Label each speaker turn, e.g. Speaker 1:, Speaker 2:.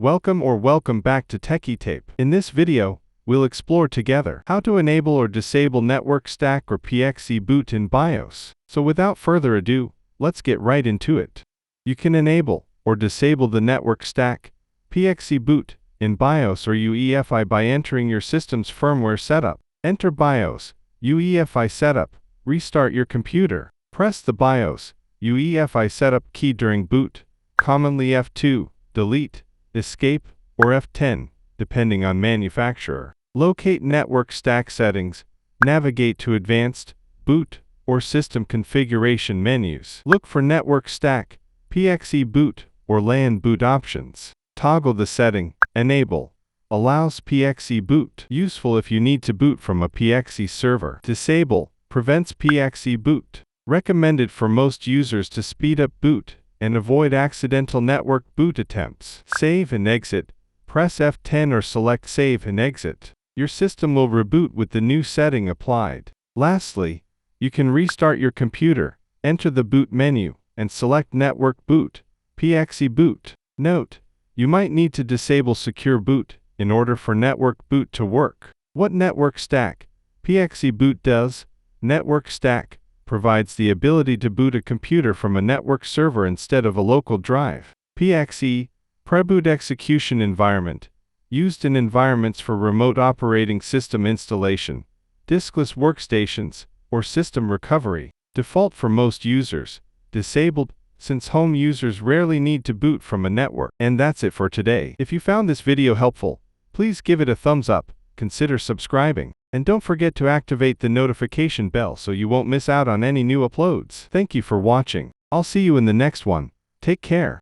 Speaker 1: Welcome back to TechieTape. In this video, we'll explore together how to enable or disable Network Stack or PXE Boot in BIOS. So without further ado, let's get right into it. You can enable or disable the Network Stack, PXE Boot, in BIOS or UEFI by entering your system's firmware setup. Enter BIOS, UEFI setup, restart your computer. Press the BIOS, UEFI setup key during boot, commonly F2, delete, escape, or F10, depending on manufacturer. Locate Network Stack settings, navigate to Advanced, Boot, or System Configuration menus. Look for Network Stack, PXE Boot, or LAN boot options. Toggle the setting, Enable, allows PXE Boot, useful if you need to boot from a PXE server. Disable, prevents PXE Boot, recommended for most users to speed up boot and avoid accidental network boot attempts. Save and exit, press F10 or select Save and Exit. Your system will reboot with the new setting applied. Lastly, you can restart your computer, enter the boot menu, and select Network Boot, PXE Boot. Note, you might need to disable Secure Boot in order for Network Boot to work. What Network Stack, PXE Boot does? Network Stack provides the ability to boot a computer from a network server instead of a local drive. PXE, Preboot Execution Environment, used in environments for remote operating system installation, diskless workstations, or system recovery. Default for most users, disabled, since home users rarely need to boot from a network. And that's it for today. If you found this video helpful, please give it a thumbs up, consider subscribing, and don't forget to activate the notification bell so you won't miss out on any new uploads. Thank you for watching. I'll see you in the next one. Take care.